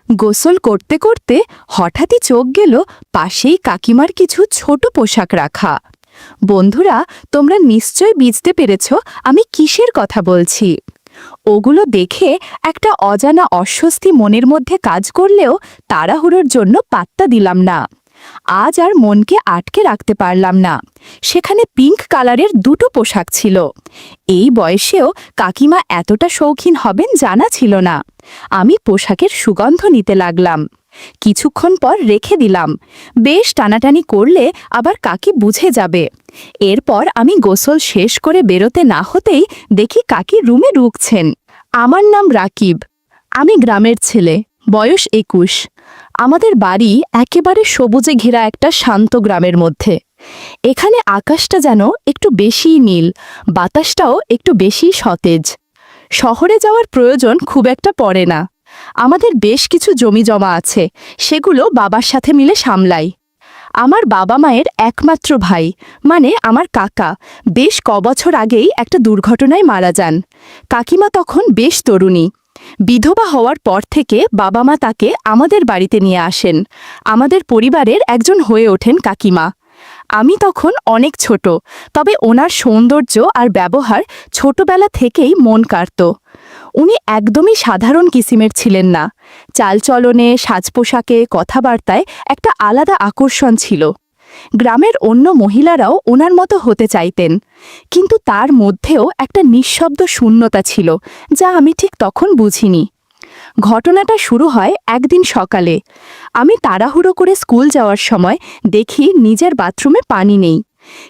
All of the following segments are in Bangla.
গোসল করতে করতে হঠাৎই চোখ গেল পাশেই কাকিমার কিছু ছোট পোশাক রাখা। বন্ধুরা, তোমরা নিশ্চয় বুঝতে পেরেছ আমি কিসের কথা বলছি। ওগুলো দেখে একটা অজানা অস্বস্তি মনের মধ্যে কাজ করলেও তাড়াহুড়োর জন্য পাত্তা দিলাম না। আজ আর মনকে আটকে রাখতে পারলাম না। সেখানে পিঙ্ক কালারের দুটো পোশাক ছিল। এই বয়সেও কাকিমা এতটা শৌখিন হবেন জানা ছিল না। আমি পোশাকের সুগন্ধ নিতে লাগলাম। কিছুক্ষণ পর রেখে দিলাম। বেশ টানাটানি করলে আবার কাকি বুঝে যাবে। এরপর আমি গোসল শেষ করে বেরোতে না হতেই দেখি কাকি রুমে ঢুকছেন। আমার নাম রাকিব। আমি গ্রামের ছেলে, বয়স 21। আমাদের বাড়ি একেবারে সবুজে ঘেরা একটা শান্ত গ্রামের মধ্যে। এখানে আকাশটা যেন একটু বেশিই নীল, বাতাসটাও একটু বেশি সতেজ। শহরে যাওয়ার প্রয়োজন খুব একটা পড়ে না। আমাদের বেশ কিছু জমি জমা আছে, সেগুলো বাবার সাথে মিলে সামলাই। আমার বাবা মায়ের একমাত্র ভাই, মানে আমার কাকা, বেশ কবছর আগেই একটা দুর্ঘটনায় মারা যান। কাকিমা তখন বেশ তরুণী। বিধবা হওয়ার পর থেকে বাবা মা তাকে আমাদের বাড়িতে নিয়ে আসেন। আমাদের পরিবারের একজন হয়ে ওঠেন কাকিমা। আমি তখন অনেক ছোট, তবে ওনার সৌন্দর্য আর ব্যবহার ছোটবেলা থেকেই মন কাড়ত। উনি একদমই সাধারণ কিসিমের ছিলেন না। চালচলনে, সাজপোশাকে, কথাবার্তায় একটা আলাদা আকর্ষণ ছিল। গ্রামের অন্য মহিলারাও ওনার মতো হতে চাইতেন, কিন্তু তার মধ্যেও একটা নিঃশব্দ শূন্যতা ছিল, যা আমি ঠিক তখন বুঝিনি। ঘটনাটা শুরু হয় একদিন সকালে। আমি তাড়াহুড়ো করে স্কুল যাওয়ার সময় দেখি নিজের বাথরুমে পানি নেই।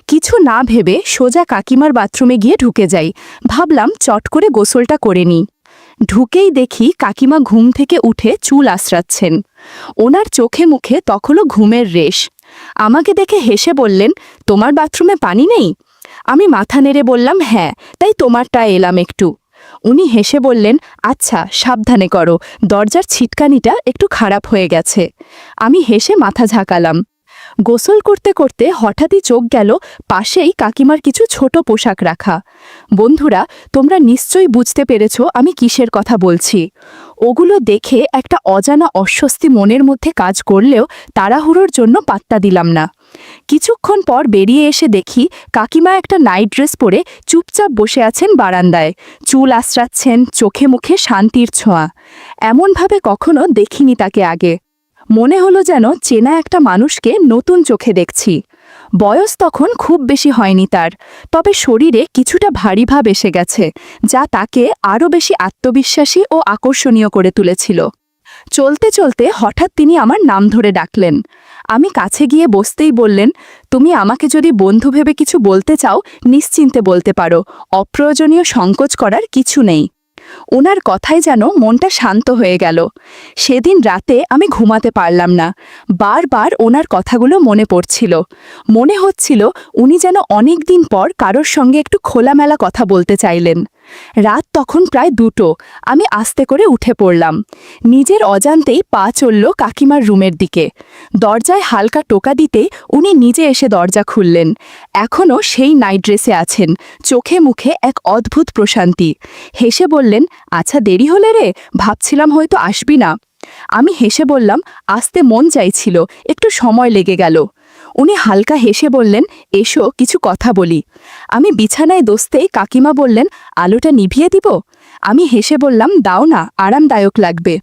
কিছু না ভেবে সোজা কাকিমার বাথরুমে গিয়ে ঢুকে যাই। ভাবলাম চট করে গোসলটা করে নিই। ঢুকেই দেখি কাকিমা ঘুম থেকে উঠে চুল আঁচড়াচ্ছেন। ওনার চোখে মুখে তখনও ঘুমের রেশ। আমাকে দেখে হেসে বললেন, তোমার বাথরুমে পানি নেই? আমি মাথা নেড়ে বললাম, হ্যাঁ, তাই তোমারটা এলাম একটু। উনি হেসে বললেন, আচ্ছা, সাবধানে করো, দরজার ছিটকানিটা একটু খারাপ হয়ে গেছে। আমি হেসে মাথা ঝাঁকালাম। গোসল করতে করতে হঠাৎই চোখ গেল পাশেই কাকিমার কিছু ছোট পোশাক রাখা। বন্ধুরা, তোমরা নিশ্চয়ই বুঝতে পেরেছ আমি কিসের কথা বলছি। ওগুলো দেখে একটা অজানা অস্বস্তি মনের মধ্যে কাজ করলেও তাড়াহুড়োর জন্য পাত্তা দিলাম না। কিছুক্ষণ পর বেরিয়ে এসে দেখি কাকিমা একটা নাইট ড্রেস পরে চুপচাপ বসে আছেন বারান্দায়। চুল আঁচড়াচ্ছেন, চোখে মুখে শান্তির ছোঁয়া। এমনভাবে কখনো দেখিনি তাকে আগে। মনে হলো যেন চেনা একটা মানুষকে নতুন চোখে দেখছি। বয়স তখন খুব বেশি হয়নি তার, তবে শরীরে কিছুটা ভারী ভাব এসে গেছে, যা তাকে আরও বেশি আত্মবিশ্বাসী ও আকর্ষণীয় করে তুলেছিল। চলতে চলতে হঠাৎ তিনি আমার নাম ধরে ডাকলেন। আমি কাছে গিয়ে বসতেই বললেন, তুমি আমাকে যদি বন্ধু ভেবে কিছু বলতে চাও নিশ্চিন্তে বলতে পারো, অপ্রয়োজনীয় সংকোচ করার কিছু নেই। ওনার কথায় যেন মনটা শান্ত হয়ে গেল। সেদিন রাতে আমি ঘুমাতে পারলাম না। বারবার ওনার কথাগুলো মনে পড়ছিল। মনে হচ্ছিল উনি যেন অনেক দিন পর কারোর সঙ্গে একটু খোলামেলা কথা বলতে চাইলেন। রাত তখন প্রায় 2টো। আমি আস্তে করে উঠে পড়লাম। নিজের অজান্তেই পা চলল কাকিমার রুমের দিকে। দরজায় হালকা টোকা দিতে উনি নিজে এসে দরজা খুললেন। এখনও সেই নাইট ড্রেসে আছেন, চোখে মুখে এক অদ্ভুত প্রশান্তি। হেসে বললেন, আচ্ছা, দেরি হলে রে, ভাবছিলাম হয়তো আসবি না। আমি হেসে বললাম, আসতে মন চাইছিল, একটু সময় লেগে গেল। উনি হালকা হেসে বললেন, এসো কিছু কথা বলি। আমি বিছানায় দোস্তেই কাকিমা বললেন, আলোটা নিভিয়ে দিব? আমি হেসে বললাম, দাও না, আরামদায়ক লাগবে।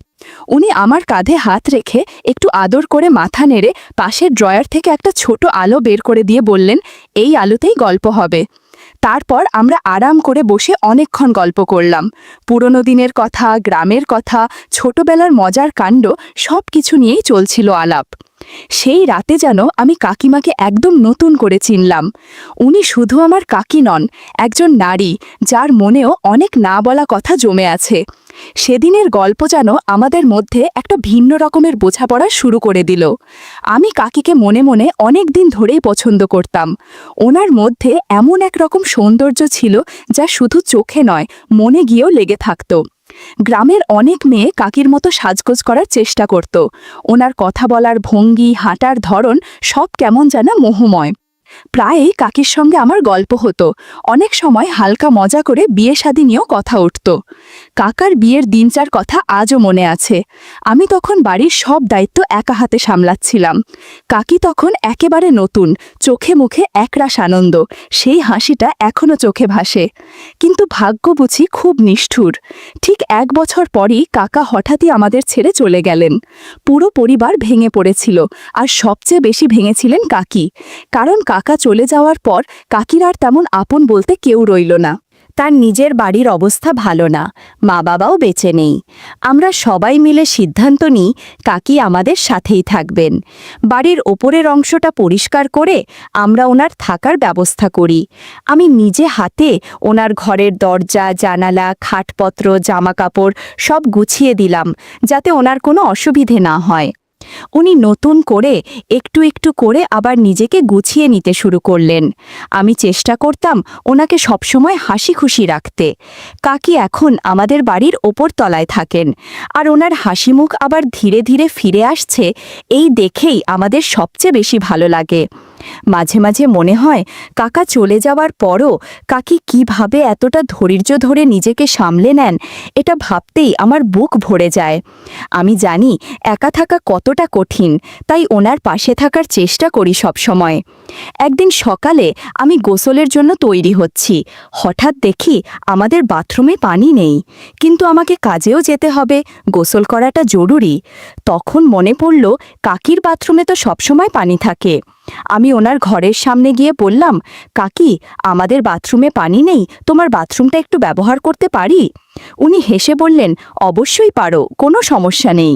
উনি আমার কাঁধে হাত রেখে একটু আদর করে মাথা নেড়ে পাশের ড্রয়ার থেকে একটা ছোট আলো বের করে দিয়ে বললেন, এই আলোতেই গল্প হবে। তারপর আমরা আরাম করে বসে অনেকক্ষণ গল্প করলাম। পুরনো দিনের কথা, গ্রামের কথা, ছোটবেলার মজার কাণ্ড, সব কিছু নিয়েই চলছিল আলাপ। সেই রাতে যেন আমি কাকিমাকে একদম নতুন করে চিনলাম। উনি শুধু আমার কাকি নন, একজন নারী, যার মনেও অনেক না বলা কথা জমে আছে। সেদিনের গল্প যেন আমাদের মধ্যে একটা ভিন্ন রকমের বোঝাপড়া শুরু করে দিল। আমি কাকিকে মনে মনে অনেক দিন ধরেই পছন্দ করতাম। ওনার মধ্যে এমন এক রকম সৌন্দর্য ছিল যা শুধু চোখে নয়, মনে গিয়েও লেগে থাকত। গ্রামের অনেক মেয়ে কাকির মতো সাজগোজ করার চেষ্টা করত। ওনার কথা বলার ভঙ্গি, হাঁটার ধরন সব কেমন যেন মোহময়। প্রায়ই কাকির সঙ্গে আমার গল্প হতো, অনেক সময় হালকা মজা করে বিয়ে শাদী নিয়েও কথা উঠত। কাকার বিয়ের দিন চার কথা আজও মনে আছে। আমি তখন বাড়ির সব দায়িত্ব একা হাতে সামলাচ্ছিলাম। কাকি তখন একেবারে নতুন, চোখে মুখে একরাশ আনন্দ, সেই হাসিটা এখনো চোখে ভাসে। কিন্তু ভাগ্য বুঝি খুব নিষ্ঠুর। ঠিক 1 বছর পরই কাকা হঠাৎই আমাদের ছেড়ে চলে গেলেন। পুরো পরিবার ভেঙে পড়েছিল, আর সবচেয়ে বেশি ভেঙেছিলেন কাকি। কারণ কাকা চলে যাওয়ার পর কাকির আর তেমন আপন বলতে কেউ রইল না। তার নিজের বাড়ির অবস্থা ভালো না, মা বাবাও বেঁচে নেই। আমরা সবাই মিলে সিদ্ধান্ত নিই কাকি আমাদের সাথেই থাকবেন। বাড়ির ওপরের অংশটা পরিষ্কার করে আমরা ওনার থাকার ব্যবস্থা করি। আমি নিজে হাতে ওনার ঘরের দরজা, জানালা, খাটপত্র, জামাকাপড় সব গুছিয়ে দিলাম, যাতে ওনার কোনো অসুবিধে না হয়। উনি নতুন করে একটু একটু করে আবার নিজেকে গুছিয়ে নিতে শুরু করলেন। আমি চেষ্টা করতাম ওনাকে সবসময় হাসি খুশি রাখতে। কাকি এখন আমাদের বাড়ির ওপর তলায় থাকেন, আর ওনার হাসি মুখ আবার ধীরে ধীরে ফিরে আসছে, এই দেখেই আমাদের সবচেয়ে বেশি ভালো লাগে। মাঝে মাঝে মনে হয় কাকা চলে যাওয়ার পরও কাকি কিভাবে এতটা ধৈর্য ধরে নিজেকে সামলে নেন, এটা ভাবতেই আমার বুক ভরে যায়। আমি জানি একা থাকা কতটা কঠিন, তাই ওনার পাশে থাকার চেষ্টা করি সব সময়। একদিন সকালে আমি গোসলের জন্য তৈরি হচ্ছি, হঠাৎ দেখি আমাদের বাথরুমে পানি নেই। কিন্তু আমাকে কাজেও যেতে হবে, গোসল করাটা জরুরি। তখন মনে পড়ল কাকির বাথরুমে তো সবসময় পানি থাকে। আমি ওনার ঘরের সামনে গিয়ে বললাম, কাকি, আমাদের বাথরুমে পানি নেই, তোমার বাথরুমটা একটু ব্যবহার করতে পারি? উনি হেসে বললেন, অবশ্যই পারো, কোনো সমস্যা নেই।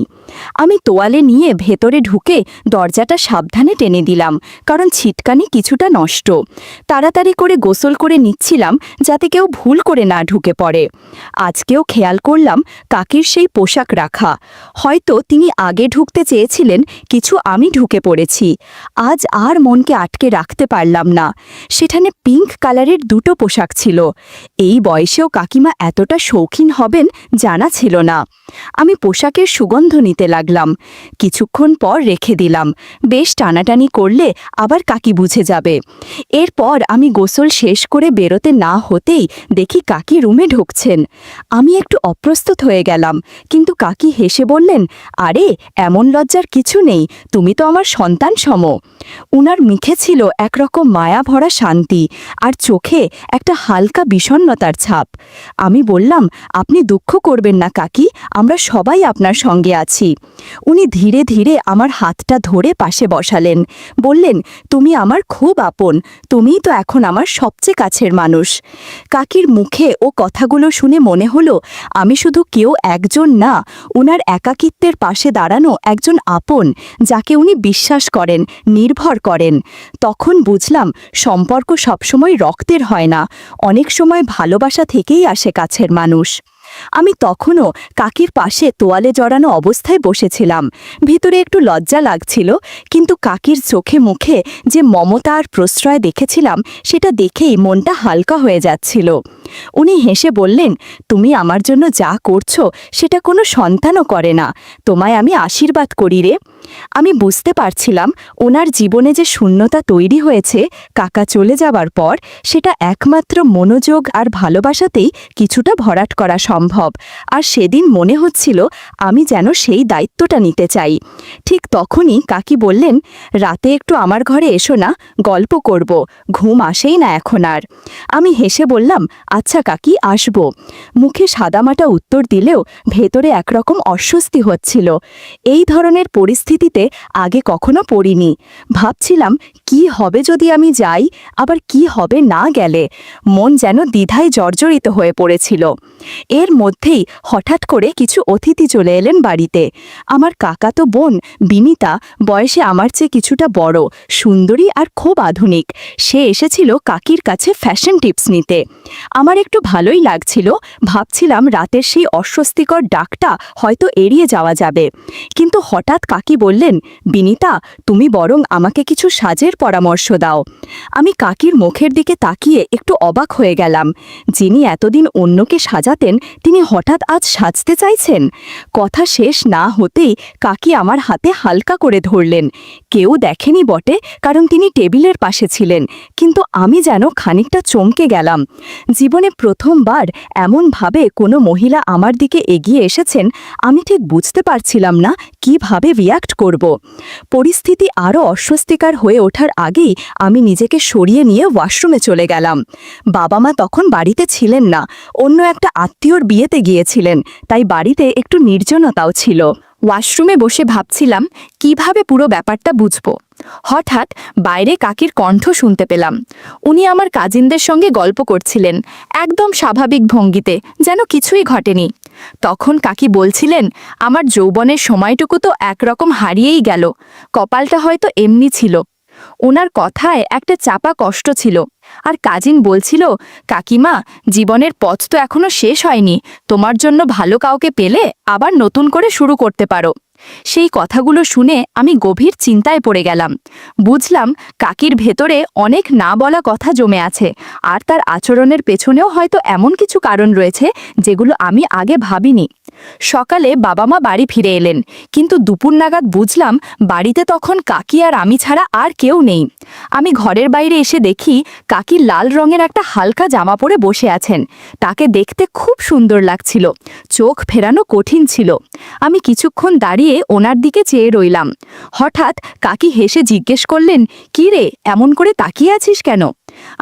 আমি তোয়ালে নিয়ে ভেতরে ঢুকে দরজাটা সাবধানে টেনে দিলাম, কারণ ছিটকানি কিছুটা নষ্ট। তাড়াতাড়ি করে গোসল করে নিচ্ছিলাম যাতে কেউ ভুল করে না ঢুকে পড়ে। আজকেও খেয়াল করলাম কাকির সেই পোশাক রাখা। হয়তো তিনি আগে ঢুকতে চেয়েছিলেন, কিছু আমি ঢুকে পড়েছি। আজ আর মনকে আটকে রাখতে পারলাম না। সেখানে পিঙ্ক কালারের 2টো পোশাক ছিল। এই বয়সেও কাকিমা এতটা শৌখিন হবেন জানা ছিল না। আমি পোশাকের সুগন্ধ নিতে লাগলাম। কিছুক্ষণ পর রেখে দিলাম, বেশ টানাটানি করলে আবার কাকি বুঝে যাবে। এরপর আমি গোসল শেষ করে বেরোতে না হতেই দেখি কাকি রুমে ঢুকছেন। আমি একটু অপ্রস্তুত হয়ে গেলাম, কিন্তু কাকি হেসে বললেন, আরে এমন লজ্জার কিছু নেই, তুমি তো আমার সন্তান সম। উনার মুখে ছিল একরকম মায়া ভরা শান্তি, আর চোখে একটা হালকা বিষণ্ণতার ছাপ। আমি বললাম, আপনি দুঃখ করবেন না কাকি, আমরা সবাই আপনার সঙ্গে আছি। উনি ধীরে ধীরে আমার হাতটা ধরে পাশে বসালেন, বললেন, তুমি আমার খুব আপন, তুমিই তো এখন আমার সবচেয়ে কাছের মানুষ। কাকির মুখে ও কথাগুলো শুনে মনে হলো আমি শুধু কেউ একজন না, উনার একাকিত্বের পাশে দাঁড়ানো একজন আপন, যাকে উনি বিশ্বাস করেন, নির্ভর করেন। তখন বুঝলাম সম্পর্ক সবসময় রক্তের হয় না, অনেক সময় ভালোবাসা থেকেই আসে কাছের মানুষ। আমি তখনও কাকির পাশে তোয়ালে জড়ানো অবস্থায় বসেছিলাম। ভিতরে একটু লজ্জা লাগছিল, কিন্তু কাকির চোখে মুখে যে মমতা আর প্রশ্রয় দেখেছিলাম, সেটা দেখেই মনটা হালকা হয়ে যাচ্ছিল। উনি হেসে বললেন, তুমি আমার জন্য যা করছো সেটা কোনো সন্তানও করে না, তোমায় আমি আশীর্বাদ করি রে। আমি বুঝতে পারছিলাম ওনার জীবনে যে শূন্যতা তৈরি হয়েছে কাকা চলে যাবার পর, সেটা একমাত্র মনোযোগ আর ভালোবাসাতেই কিছুটা ভরাট করা সম্ভব। আর সেদিন মনে হচ্ছিল আমি যেন সেই দায়িত্বটা নিতে চাই। ঠিক তখনই কাকি বললেন, রাতে একটু আমার ঘরে এসো না, গল্প করব, ঘুম আসেই না এখন আর। আমি হেসে বললাম, আচ্ছা কাকি, আসব। মুখে সাদামাটা উত্তর দিলেও ভেতরে একরকম অস্বস্তি হচ্ছিল। এই ধরনের পরিস্থিতিতে আগে কখনো পড়িনি। ভাবছিলাম কি হবে যদি আমি যাই, আবার কি হবে না গেলে। মন যেন দ্বিধায় জর্জরিত হয়ে পড়েছিল। এর মধ্যেই হঠাৎ করে কিছু অতিথি চলে এলেন বাড়িতে। আমার কাকাতো বোন বিনিতা, বয়সে আমার চেয়ে কিছুটা বড়, সুন্দরী আর খুব আধুনিক। সে এসেছিল কাকির কাছে ফ্যাশন টিপস নিতে। আমার আমার একটু ভালোই লাগছিল, ভাবছিলাম রাতের সেই অস্বস্তিকর ডাকটা হয়তো এড়িয়ে যাওয়া যাবে। কিন্তু হঠাৎ কাকি বললেন, বিনিতা, তুমি বরং আমাকে কিছু সাজের পরামর্শ দাও। আমি কাকির মুখের দিকে তাকিয়ে একটু অবাক হয়ে গেলাম। যিনি এতদিন অন্যকে সাজাতেন তিনি হঠাৎ আজ সাজতে চাইছেন। কথা শেষ না হতেই কাকি আমার হাতে হালকা করে ধরলেন। কেউ দেখেনি বটে, কারণ তিনি টেবিলের পাশে ছিলেন, কিন্তু আমি যেন খানিকটা চমকে গেলাম। জীবনে প্রথমবার এমনভাবে কোনো মহিলা আমার দিকে এগিয়ে এসেছেন। আমি ঠিক বুঝতে পারছিলাম না কিভাবে রিয়্যাক্ট করব। পরিস্থিতি আরও অস্বস্তিকর হয়ে ওঠার আগেই আমি নিজেকে সরিয়ে নিয়ে ওয়াশরুমে চলে গেলাম। বাবা মা তখন বাড়িতে ছিলেন না, অন্য একটা আত্মীয়র বিয়েতে গিয়েছিলেন, তাই বাড়িতে একটু নির্জনতাও ছিল। ওয়াশরুমে বসে ভাবছিলাম কিভাবে পুরো ব্যাপারটা বুঝব। হঠাৎ বাইরে কাকির কণ্ঠ শুনতে পেলাম। উনি আমার কাজিনদের সঙ্গে গল্প করছিলেন, একদম স্বাভাবিক ভঙ্গিতে, যেন কিছুই ঘটেনি। তখন কাকি বলছিলেন, আমার যৌবনের সময়টুকু তো একরকম হারিয়েই গেল, কপালটা হয়তো এমনি ছিল। ওনার কথায় একটা চাপা কষ্ট ছিল। আর কাজিন বলছিল, কাকিমা, জীবনের পথ তো এখনো শেষ হয়নি, তোমার জন্য ভালো কাউকে পেলে আবার নতুন করে শুরু করতে পারো। সেই কথাগুলো শুনে আমি গভীর চিন্তায় পড়ে গেলাম। বুঝলাম কাকির ভেতরে অনেক না বলা কথা জমে আছে, আর তার আচরণের পেছনেও হয়তো এমন কিছু কারণ রয়েছে যেগুলো আমি আগে ভাবিনি। সকালে বাবা মা বাড়ি ফিরে এলেন, কিন্তু দুপুর নাগাদ বুঝলাম বাড়িতে তখন কাকি আর আমি ছাড়া আর কেউ নেই। আমি ঘরের বাইরে এসে দেখি কাকি লাল রঙের একটা হালকা জামা পরে বসে আছেন। তাকে দেখতে খুব সুন্দর লাগছিল, চোখ ফেরানো কঠিন ছিল। আমি কিছুক্ষণ দাঁড়িয়ে ওনার দিকে চেয়ে রইলাম। হঠাৎ কাকি হেসে জিজ্ঞেস করলেন, কি রে, এমন করে তাকিয়ে আছিস কেন?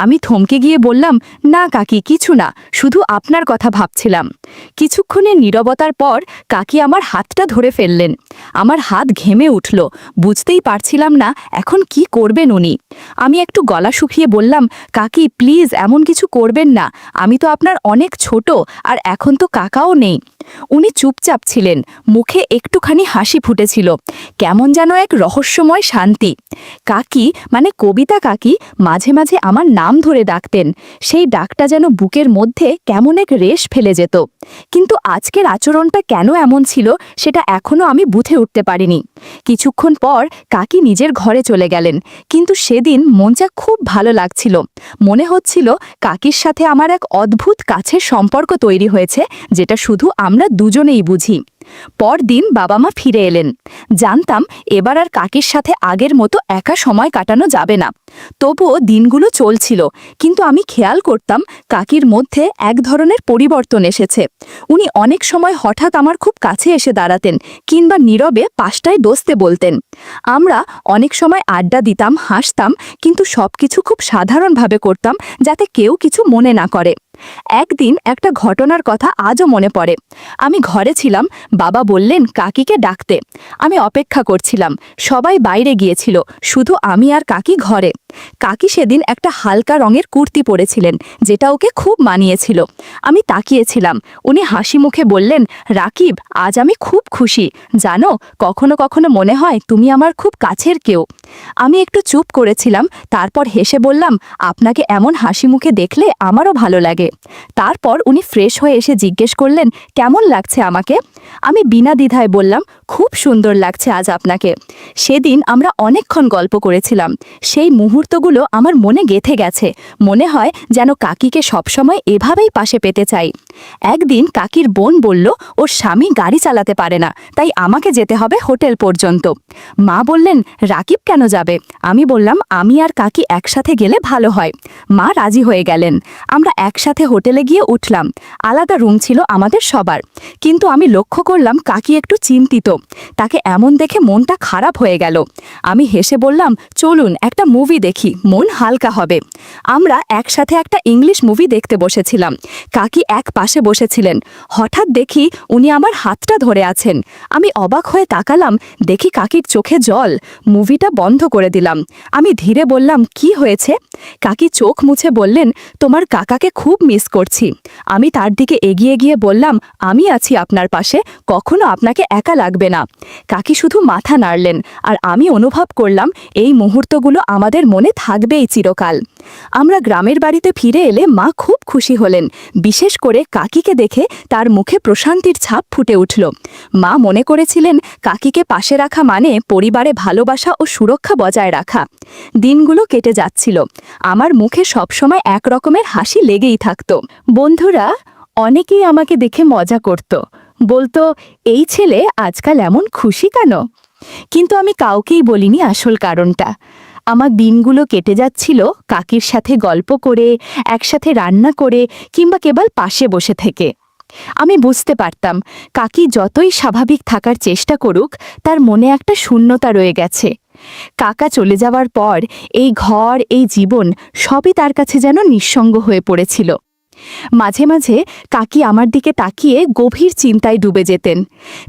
আমি থমকে গিয়ে বললাম, না কাকি, কিছু না, শুধু আপনার কথা ভাবছিলাম। কিছুক্ষণের নীরবতার পর কাকি আমার হাতটা ধরে ফেললেন। আমার হাত ঘেমে উঠল, বুঝতেই পারছিলাম না এখন কি করবেন উনি। আমি একটু গলা শুকিয়ে বললাম, কাকি প্লিজ এমন কিছু করবেন না, আমি তো আপনার অনেক ছোট, আর এখন তো কাকাও নেই। উনি চুপচাপ ছিলেন, মুখে একটুখানি হাসি ফুটেছিল, কেমন যেন এক রহস্যময় শান্তি। কাকি মানে কবিতা কাকি মাঝে মাঝে আমার নাম ধরে ডাকতেন। সেই ডাকটা যেন বুকের মধ্যে কেমন এক রেশ ফেলে যেত। কিন্তু আজকের আচরণটা কেন এমন ছিল সেটা এখনো আমি বুঝে উঠতে পারিনি। কিছুক্ষণ পর কাকি নিজের ঘরে চলে গেলেন, কিন্তু সেদিন মনটা খুব ভালো লাগছিল। মনে হচ্ছিল কাকির সাথে আমার এক অদ্ভুত কাছের সম্পর্ক তৈরি হয়েছে, যেটা শুধু আমরা দুজনেই বুঝি। পরদিন বাবা মা ফিরে এলেন। জানতাম এবার আর কাকির সাথে আগের মতো একা সময় কাটানো যাবে না। তবুও দিনগুলো চলছিল, কিন্তু আমি খেয়াল করতাম কাকির মধ্যে এক ধরনের পরিবর্তন এসেছে। উনি অনেক সময় হঠাৎ আমার খুব কাছে এসে দাঁড়াতেন, কিংবা নীরবে পাশটায় বসতে বলতেন। আমরা অনেক সময় আড্ডা দিতাম, হাসতাম, কিন্তু সবকিছু খুব সাধারণভাবে করতাম, যাতে কেউ কিছু মনে না করে। একদিন একটা ঘটনার কথা আজও মনে পড়ে। আমি ঘরে ছিলাম, বাবা বললেন কাকিকে ডাকতে। আমি অপেক্ষা করছিলাম, সবাই বাইরে গিয়েছিল, শুধু আমি আর কাকি ঘরে। কাকি সেদিন একটা হালকা রঙের কুর্তি পরেছিলেন, যেটা ওকে খুব মানিয়েছিল। আমি তাকিয়েছিলাম। উনি হাসি মুখে বললেন, রাকিব, আজ আমি খুব খুশি, জানো, কখনো কখনো মনে হয় তুমি আমার খুব কাছের কেউ। আমি একটু চুপ করেছিলাম, তারপর হেসে বললাম, আপনাকে এমন হাসি মুখে দেখলে আমারও ভালো লাগে। তারপর উনি ফ্রেশ হয়ে এসে জিজ্ঞেস করলেন, কেমন লাগছে আমাকে? আমি বিনা দ্বিধায় বললাম, খুব সুন্দর লাগছে আজ আপনাকে। সেদিন আমরা অনেকক্ষণ গল্প করেছিলাম। সেই মুহূর্তগুলো আমার মনে গেঁথে গেছে। মনে হয় যেন কাকিকে সবসময় এভাবেই পাশে পেতে চাই। একদিন কাকির বোন বলল, ওর স্বামী গাড়ি চালাতে পারে না, তাই আমাকে যেতে হবে হোটেল পর্যন্ত। মা বললেন, রাকিব কেন যাবে? আমি বললাম, আমি আর কাকি একসাথে গেলে ভালো হয়। মা রাজি হয়ে গেলেন। আমরা একসাথে হোটেলে গিয়ে উঠলাম। আলাদা রুম ছিল আমাদের সবার, কিন্তু আমি লক্ষ্য করলাম কাকি একটু চিন্তিত। তাকে এমন দেখে মনটা খারাপ হয়ে গেল। আমি হেসে বললাম, চলুন একটা মুভি দেখি, মন হালকা হবে। আমরা একসাথে একটা ইংলিশ মুভি দেখতে বসেছিলাম। কাকি এক পাশে বসেছিলেন। হঠাৎ দেখি উনি আমার হাতটা ধরে আছেন। আমি অবাক হয়ে তাকালাম, দেখি কাকির চোখে জল। মুভিটা বন্ধ করে দিলাম। আমি ধীরে বললাম, কি হয়েছে? কাকি চোখ মুছে বললেন, তোমার কাকাকে খুব মিস করছি। আমি তার দিকে এগিয়ে গিয়ে বললাম, আমি আছি আপনার পাশে, কখনো আপনাকে একা লাগবে না। কাকি শুধু মাথা নাড়লেন, আর আমি অনুভব করলাম এই মুহূর্তগুলো আমাদের মনে থাকবেই চিরকাল। আমরা গ্রামের বাড়িতে ফিরে এলে মা খুব খুশি হলেন, বিশেষ করে কাকিকে দেখে তার মুখে প্রশান্তির ছাপ ফুটে উঠল। মা মনে করেছিলেন কাকিকে পাশে রাখা মানে পরিবারে ভালোবাসা ও সুরক্ষা বজায় রাখা। দিনগুলো কেটে যাচ্ছিল, আমার মুখে সবসময় একরকমের হাসি লেগেই থাকত। বন্ধুরা অনেকেই আমাকে দেখে মজা করত, বলতো এই ছেলে আজকাল এমন খুশি কেন? কিন্তু আমি কাউকেই বলিনি আসল কারণটা। আমার দিনগুলো কেটে যাচ্ছিল কাকির সাথে গল্প করে, একসাথে রান্না করে, কিংবা কেবল পাশে বসে থেকে। আমি বুঝতে পারতাম কাকি যতই স্বাভাবিক থাকার চেষ্টা করুক, তার মনে একটা শূন্যতা রয়ে গেছে। কাকা চলে যাওয়ার পর এই ঘর, এই জীবন সবই তার কাছে যেন নিঃসঙ্গ হয়ে পড়েছিল। মাঝে মাঝে কাকি আমার দিকে তাকিয়ে গভীর চিন্তায় ডুবে যেতেন।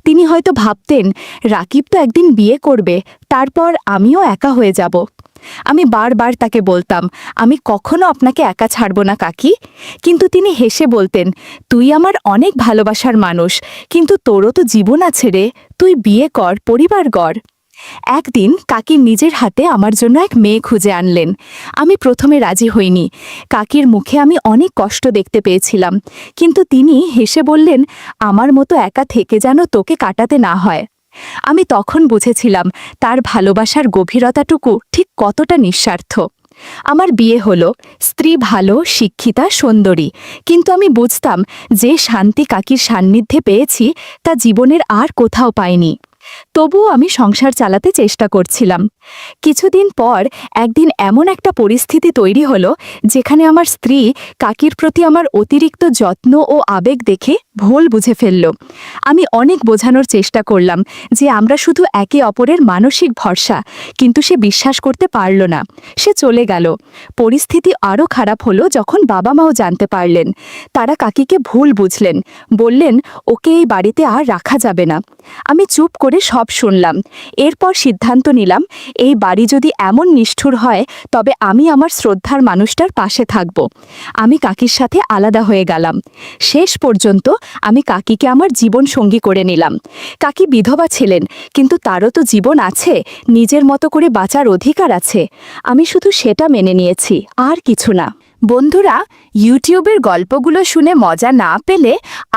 তিনি হয়তো ভাবতেন রাকিব তো একদিন বিয়ে করবে, তারপর আমিও একা হয়ে যাব। আমি বারবার তাকে বলতাম, আমি কখনো আপনাকে একা ছাড়ব না কাকি। কিন্তু তিনি হেসে বলতেন, তুই আমার অনেক ভালোবাসার মানুষ, কিন্তু তোরও তো জীবন আছে রে, তুই বিয়ে কর, পরিবার গড়। একদিন কাকি নিজের হাতে আমার জন্য এক মেয়ে খুঁজে আনলেন। আমি প্রথমে রাজি হইনি। কাকির মুখে আমি অনেক কষ্ট দেখতে পেয়েছিলাম, কিন্তু তিনি হেসে বললেন, আমার মতো একা থেকে যেন তোকে কাটাতে না হয়। আমি তখন বুঝেছিলাম তার ভালোবাসার গভীরতাটুকু ঠিক কতটা নিঃস্বার্থ। আমার বিয়ে হলো, স্ত্রী ভালো, শিক্ষিতা, সুন্দরী, কিন্তু আমি বুঝতাম যে শান্তি কাকির সান্নিধ্যে পেয়েছি তা জীবনের আর কোথাও পাইনি। তবুও আমি সংসার চালাতে চেষ্টা করছিলাম। কিছুদিন পর একদিন এমন একটা পরিস্থিতি তৈরি হলো যেখানে আমার স্ত্রী কাকির প্রতি আমার অতিরিক্ত যত্ন ও আবেগ দেখে ভুল বুঝে ফেলল। আমি অনেক বোঝানোর চেষ্টা করলাম যে আমরা শুধু একে অপরের মানসিক ভরসা, কিন্তু সে বিশ্বাস করতে পারল না। সে চলে গেল। পরিস্থিতি আরও খারাপ হলো যখন বাবা মাও জানতে পারলেন। তারা কাকিকে ভুল বুঝলেন, বললেন ওকে এই বাড়িতে আর রাখা যাবে না। আমি চুপ করে সব শুনলাম। এরপর সিদ্ধান্ত নিলাম এই বাড়ি যদি এমন নিষ্ঠুর হয় তবে আমি আমার শ্রদ্ধার মানুষটার পাশে থাকব। আমি কাকির সাথে আলাদা হয়ে গেলাম। শেষ পর্যন্ত আমি কাকিকে আমার জীবন সঙ্গী করে নিলাম। কাকি বিধবা ছিলেন, কিন্তু তারও তো জীবন আছে, নিজের মতো করে বাঁচার অধিকার আছে। আমি শুধু সেটা মেনে নিয়েছি, আর কিছু না। বন্ধুরা, ইউটিউবের গল্পগুলো শুনে মজা না পেলে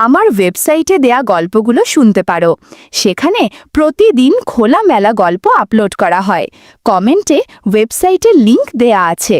আমার ওয়েবসাইটে দেয়া গল্পগুলো শুনতে পারো। সেখানে প্রতিদিন খোলামেলা গল্প আপলোড করা হয়। কমেন্টে ওয়েবসাইটের লিংক দেয়া আছে।